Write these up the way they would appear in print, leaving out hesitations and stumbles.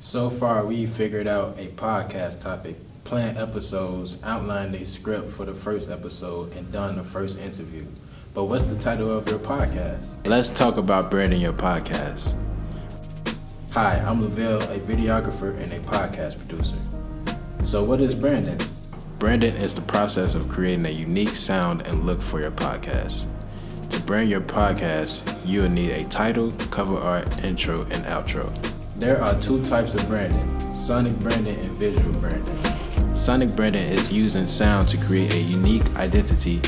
So far, we figured out a podcast topic, planned episodes, outlined a script for the first episode, and done the first interview. But what's the title of your podcast? Let's talk about branding your podcast. Hi, I'm Lavelle, a videographer and a podcast producer. So what is branding? Branding is the process of creating a unique sound and look for your podcast. To brand your podcast, you will need a title, cover art, intro, and outro. There are two types of branding, sonic branding and visual branding. Sonic branding is using sound to create a unique identity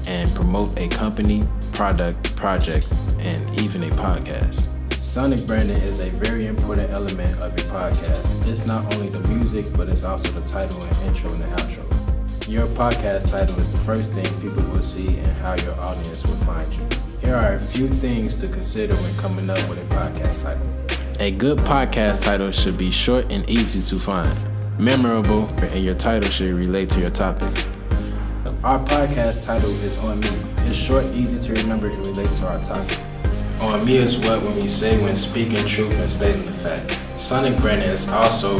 and promote a company, product, project, and even a podcast. Sonic branding is a very important element of your podcast. It's not only the music, but it's also the title and intro and the outro. Your podcast title is the first thing people will see and how your audience will find you. Here are a few things to consider when coming up with a podcast title. A good podcast title should be short and easy to find, memorable, and your title should relate to your topic. Our podcast title is On Me. It's short, easy to remember, and relates to our topic. On Me is what we say when speaking truth and stating the facts. Sonic branding is also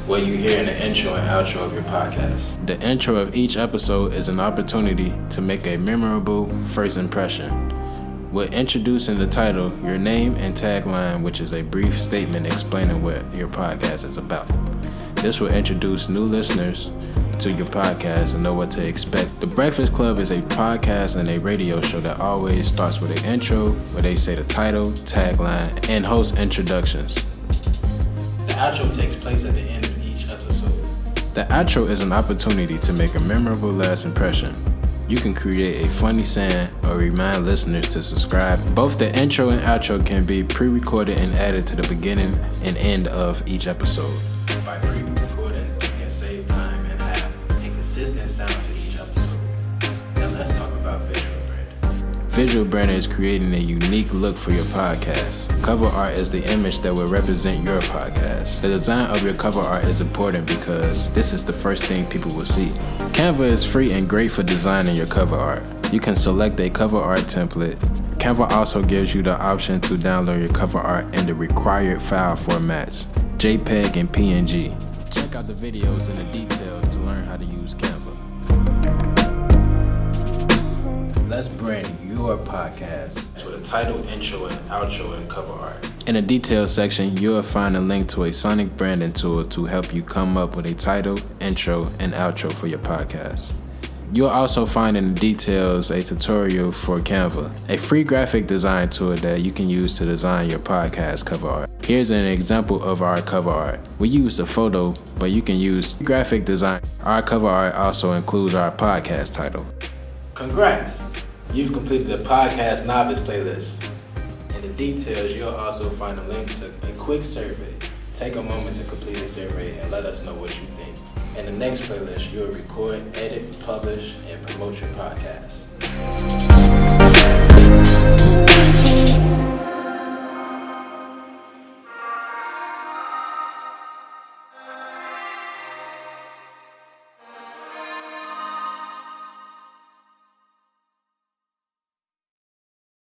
what you hear in the intro and outro of your podcast. The intro of each episode is an opportunity to make a memorable first impression. We'll introduce in the title your name and tagline, which is a brief statement explaining what your podcast is about. This will introduce new listeners to your podcast and know what to expect. The Breakfast Club is a podcast and a radio show that always starts with an intro where they say the title, tagline, and host introductions. The outro takes place at the end of each episode. The outro is an opportunity to make a memorable last impression. You can create a funny saying or remind listeners to subscribe. Both the intro and outro can be pre-recorded and added to the beginning and end of each episode. By pre-recording, you can save time and have a consistent sound to each episode. Now let's talk about visual branding. Visual branding is creating a unique look for your podcast. Cover art is the image that will represent your podcast. The design of your cover art is important because this is the first thing people will see. Canva is free and great for designing your cover art. You can select a cover art template. Canva also gives you the option to download your cover art in the required file formats, JPEG and PNG. Check out the videos and the details to learn how to use Canva. Let's brand your podcast with a title, intro, and outro and cover art. In the details section, you'll find a link to a sonic branding tool to help you come up with a title, intro, and outro for your podcast. You'll also find in the details a tutorial for Canva, a free graphic design tool that you can use to design your podcast cover art. Here's an example of our cover art. We use a photo, but you can use graphic design. Our cover art also includes our podcast title. Congrats! You've completed the Podcast Novice playlist. In the details, you'll also find a link to a quick survey. Take a moment to complete the survey and let us know what you think. In the next playlist, you'll record, edit, publish, and promote your podcast.